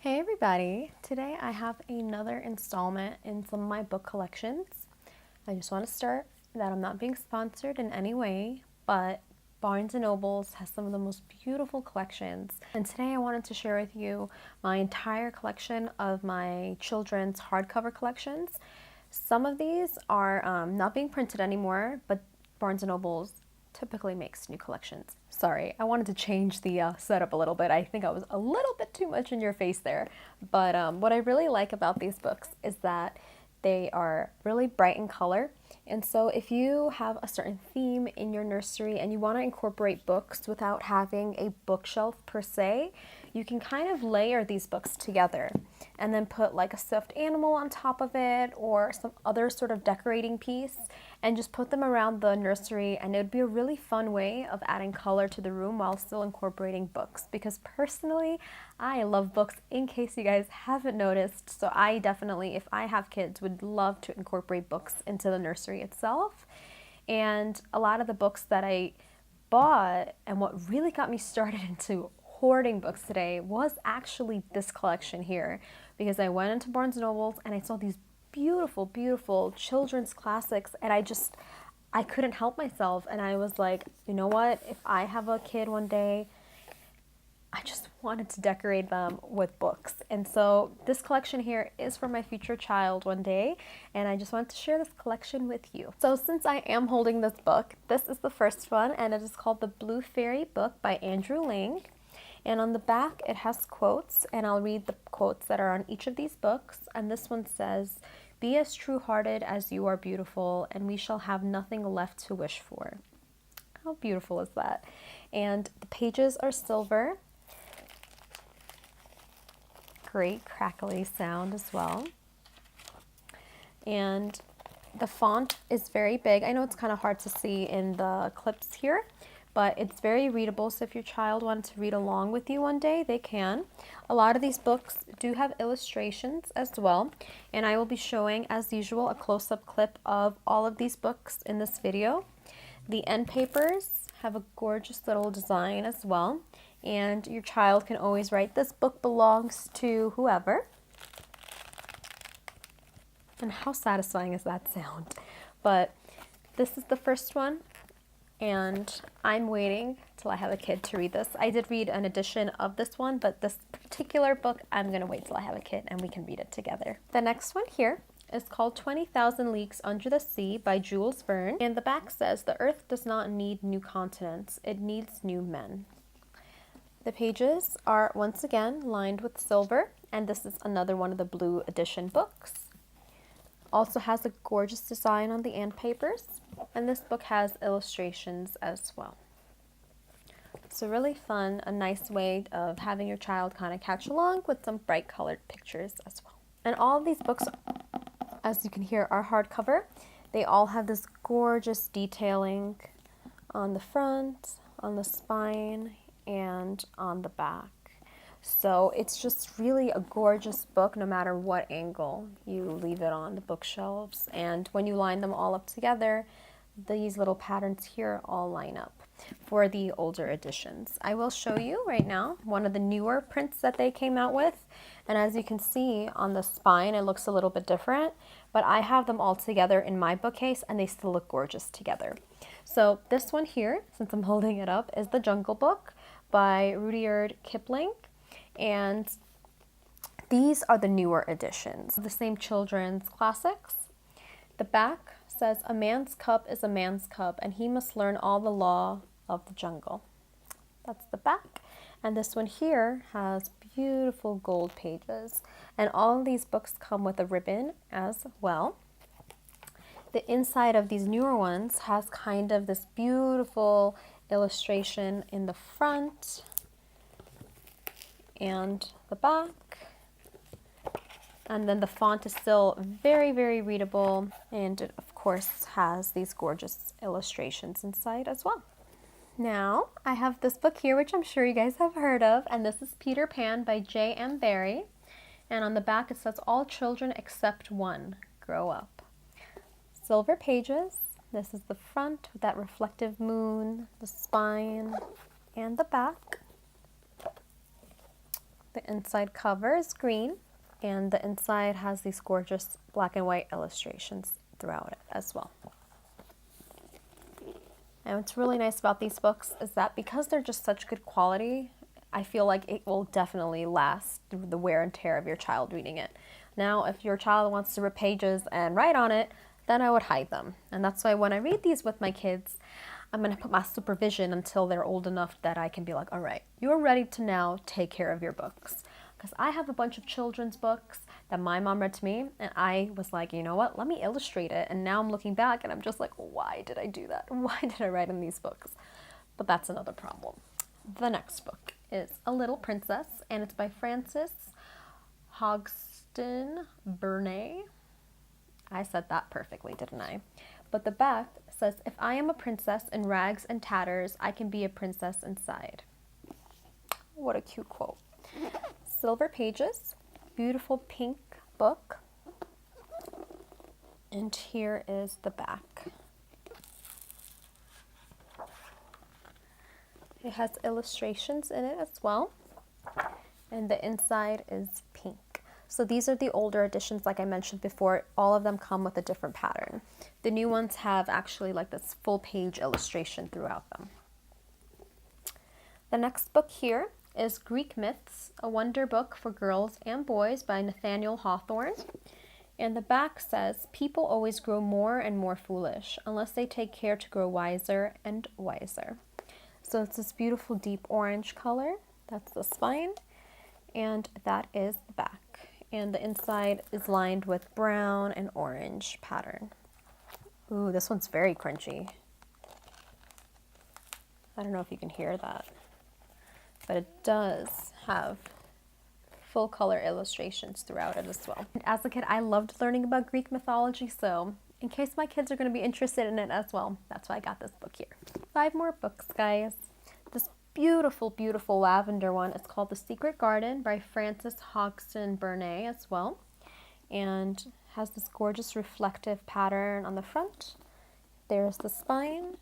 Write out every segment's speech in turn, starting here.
Hey everybody! Today I have another installment in some of my book collections. I just want to start that I'm not being sponsored in any way, but Barnes & Nobles has some of the most beautiful collections. And today I wanted to share with you my entire collection of my children's hardcover collections. Some of these are not being printed anymore, but Barnes & Nobles typically makes new collections. Sorry, I wanted to change the setup a little bit. I think I was a little bit too much in your face there. But what I really like about these books is that they are really bright in color. And so if you have a certain theme in your nursery and you want to incorporate books without having a bookshelf per se, you can kind of layer these books together and then put like a stuffed animal on top of it or some other sort of decorating piece and just put them around the nursery, and it would be a really fun way of adding color to the room while still incorporating books, because personally I love books, in case you guys haven't noticed. So I definitely, if I have kids, would love to incorporate books into the nursery itself. And a lot of the books that I bought, and what really got me started into hoarding books today, was actually this collection here, because I went into Barnes & Nobles and I saw these beautiful, beautiful children's classics, and I couldn't help myself, and I was like, you know what, if I have a kid one day, I just wanted to decorate them with books. And so this collection here is for my future child one day, and I just wanted to share this collection with you. So since I am holding this book, this is the first one, and it is called The Blue Fairy Book by Andrew Lang. And on the back it has quotes, and I'll read the quotes that are on each of these books. And this one says, "Be as true-hearted as you are beautiful, and we shall have nothing left to wish for." How beautiful is that? And the pages are silver. Great crackly sound as well. And the font is very big. I know it's kind of hard to see in the clips here, but it's very readable, so if your child wants to read along with you one day, they can. A lot of these books do have illustrations as well, and I will be showing, as usual, a close-up clip of all of these books in this video. The end papers have a gorgeous little design as well, and your child can always write, "This book belongs to whoever." And how satisfying is that sound? But this is the first one, and I'm waiting till I have a kid to read this. I did read an edition of this one, but this particular book, I'm going to wait till I have a kid and we can read it together. The next one here is called 20,000 Leagues Under the Sea by Jules Verne, and the back says, "The earth does not need new continents, it needs new men." The pages are once again lined with silver, and this is another one of the blue edition books. Also has a gorgeous design on the end papers, and this book has illustrations as well. It's a really fun, a nice way of having your child kind of catch along with some bright colored pictures as well. And all of these books, as you can hear, are hardcover. They all have this gorgeous detailing on the front, on the spine, and on the back. So it's just really a gorgeous book no matter what angle you leave it on the bookshelves. And when you line them all up together, these little patterns here all line up for the older editions. I will show you right now one of the newer prints that they came out with. And as you can see on the spine, it looks a little bit different, but I have them all together in my bookcase and they still look gorgeous together. So this one here, since I'm holding it up, is The Jungle Book by Rudyard Kipling. And these are the newer editions, the same children's classics. The back says, "A man's cup is a man's cup, and he must learn all the law of the jungle." That's the back. And this one here has beautiful gold pages. And all of these books come with a ribbon as well. The inside of these newer ones has kind of this beautiful illustration in the front and the back, and then the font is still very, very readable, and it of course has these gorgeous illustrations inside as well. Now I have this book here, which I'm sure you guys have heard of, and this is Peter Pan by J.M. Barrie, and on the back it says, "All children except one grow up." Silver pages. This is the front with that reflective moon, the spine, and the back. The inside cover is green, and the inside has these gorgeous black and white illustrations throughout it as well. And what's really nice about these books is that because they're just such good quality, I feel like it will definitely last through the wear and tear of your child reading it. Now, if your child wants to rip pages and write on it, then I would hide them. And that's why when I read these with my kids, I'm going to put my supervision until they're old enough that I can be like, all right, you're ready to now take care of your books. Because I have a bunch of children's books that my mom read to me, and I was like, you know what, let me illustrate it. And now I'm looking back and I'm just like, why did I do that? Why did I write in these books? But that's another problem. The next book is A Little Princess, and it's by Frances Hodgson Burnett. I said that perfectly, didn't I? But the back says, if I am a princess in rags and tatters, I can be a princess inside. What a cute quote. Silver pages, beautiful pink book. And here is the back. It has illustrations in it as well. And the inside is pink. So these are the older editions, like I mentioned before. All of them come with a different pattern. The new ones have actually like this full page illustration throughout them. The next book here is Greek Myths, a wonder book for girls and boys by Nathaniel Hawthorne. And the back says, people always grow more and more foolish unless they take care to grow wiser and wiser. So it's this beautiful deep orange color. That's the spine. And that is the back. And the inside is lined with brown and orange pattern. Ooh, this one's very crunchy. I don't know if you can hear that, but it does have full color illustrations throughout it as well. And as a kid, I loved learning about Greek mythology, so in case my kids are going to be interested in it as well, that's why I got this book here. 5 more books, guys. This beautiful, beautiful lavender one is called The Secret Garden by Frances Hodgson Burnett as well. And has this gorgeous reflective pattern on the front. There's the spine,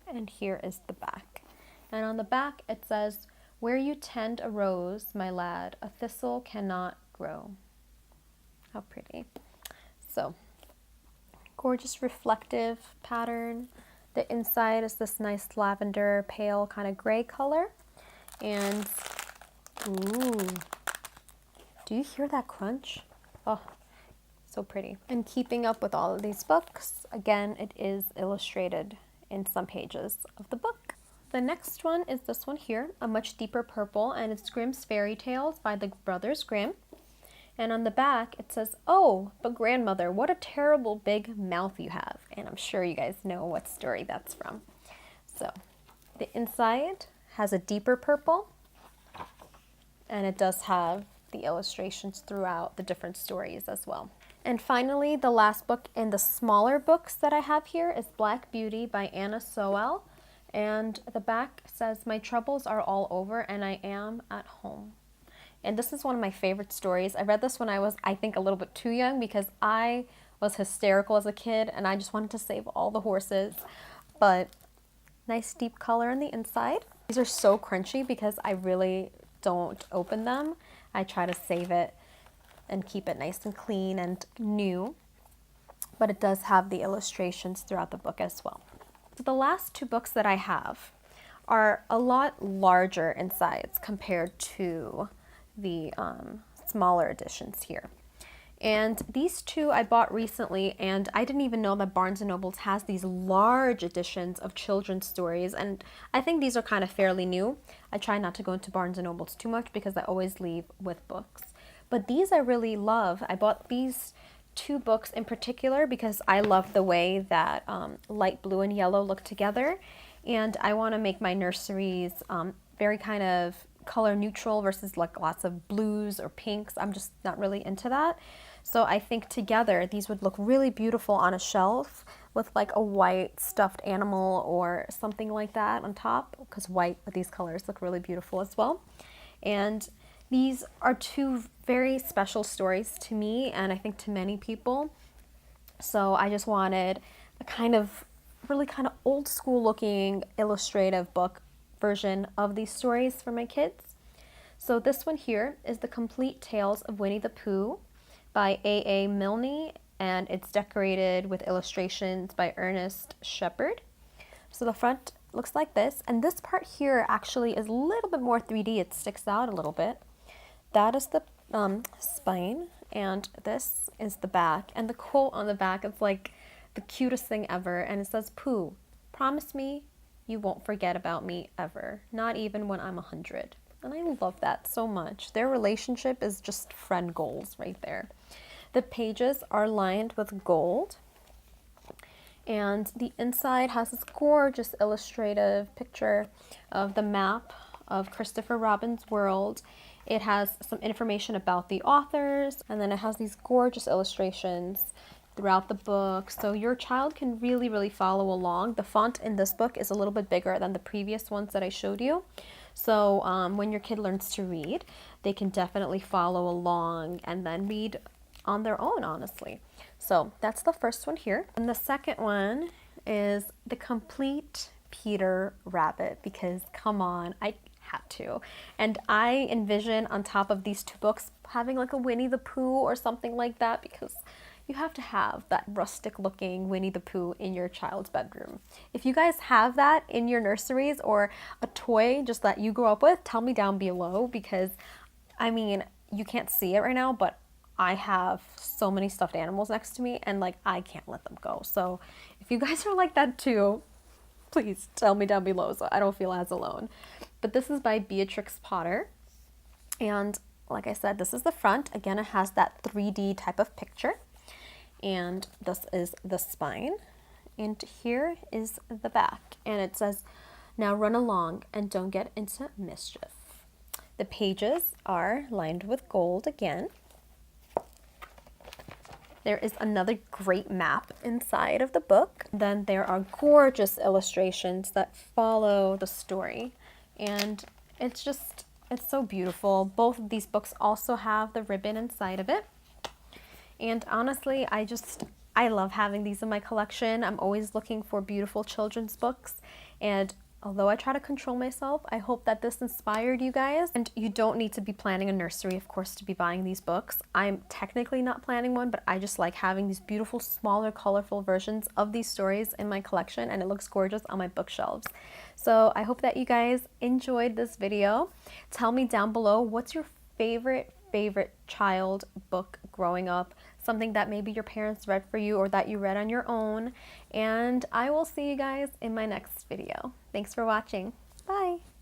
and here is the back. And on the back it says, where you tend a rose, my lad, a thistle cannot grow. How pretty. So, gorgeous reflective pattern. The inside is this nice lavender, pale kind of gray color. And, ooh, do you hear that crunch? Oh, so pretty. And keeping up with all of these books, again, it is illustrated in some pages of the book. The next one is this one here, a much deeper purple, and it's Grimm's Fairy Tales by the Brothers Grimm. And on the back, it says, oh, but grandmother, what a terrible big mouth you have. And I'm sure you guys know what story that's from. So, the inside has a deeper purple, and it does have the illustrations throughout the different stories as well. And finally, the last book in the smaller books that I have here is Black Beauty by Anna Sowell. And the back says, my troubles are all over and I am at home. And this is one of my favorite stories. I read this when I was, I think, a little bit too young because I was hysterical as a kid and I just wanted to save all the horses. But nice deep color on the inside. These are so crunchy because I really don't open them. I try to save it and keep it nice and clean and new. But it does have the illustrations throughout the book as well. So the last 2 books that I have are a lot larger in size compared to the smaller editions here. And these 2 I bought recently, and I didn't even know that Barnes & Noble has these large editions of children's stories, and I think these are kind of fairly new. I try not to go into Barnes & Noble too much because I always leave with books. But these I really love. I bought these 2 books in particular because I love the way that light blue and yellow look together, and I want to make my nurseries very kind of color neutral versus like lots of blues or pinks. I'm just not really into that. So I think together these would look really beautiful on a shelf with like a white stuffed animal or something like that on top, because white with these colors look really beautiful as well. And these are 2 very special stories to me, and I think to many people. So I just wanted a kind of really kind of old school looking illustrative book version of these stories for my kids. So this one here is The Complete Tales of Winnie the Pooh by A.A. Milne, and it's decorated with illustrations by Ernest Shepard. So the front looks like this, and this part here actually is a little bit more 3D. It sticks out a little bit. That is the spine, and this is the back. And the quote on the back is like the cutest thing ever, and it says, "Pooh, promise me you won't forget about me ever, not even when I'm 100." And I love that so much. Their relationship is just friend goals right there. The pages are lined with gold, and the inside has this gorgeous illustrative picture of the map of Christopher Robin's world. It has some information about the authors, and then it has these gorgeous illustrations throughout the book, so your child can really follow along. The font in this book is a little bit bigger than the previous ones that I showed you, so when your kid learns to read, they can definitely follow along and then read on their own, honestly. So that's the first one here. And the second one is The Complete Peter Rabbit, because come on, I had to. And I envision on top of these two books having like a Winnie the Pooh or something like that, because you have to have that rustic looking Winnie the Pooh in your child's bedroom. If you guys have that in your nurseries or a toy just that you grew up with, tell me down below, because I mean, you can't see it right now, but I have so many stuffed animals next to me and like I can't let them go. So if you guys are like that too, please tell me down below so I don't feel as alone. But this is by Beatrix Potter, and like I said, this is the front. Again, it has that 3D type of picture, and this is the spine, and here is the back, and it says, "Now run along and don't get into mischief." The pages are lined with gold again. There is another great map inside of the book. Then there are gorgeous illustrations that follow the story, and it's so beautiful. Both of these books also have the ribbon inside of it. And honestly, I love having these in my collection. I'm always looking for beautiful children's books, and although I try to control myself, I hope that this inspired you guys. And you don't need to be planning a nursery, of course, to be buying these books. I'm technically not planning one, but I just like having these beautiful, smaller, colorful versions of these stories in my collection, and it looks gorgeous on my bookshelves. So I hope that you guys enjoyed this video. Tell me down below, what's your favorite child book growing up? Something that maybe your parents read for you or that you read on your own. And I will see you guys in my next video. Thanks for watching. Bye.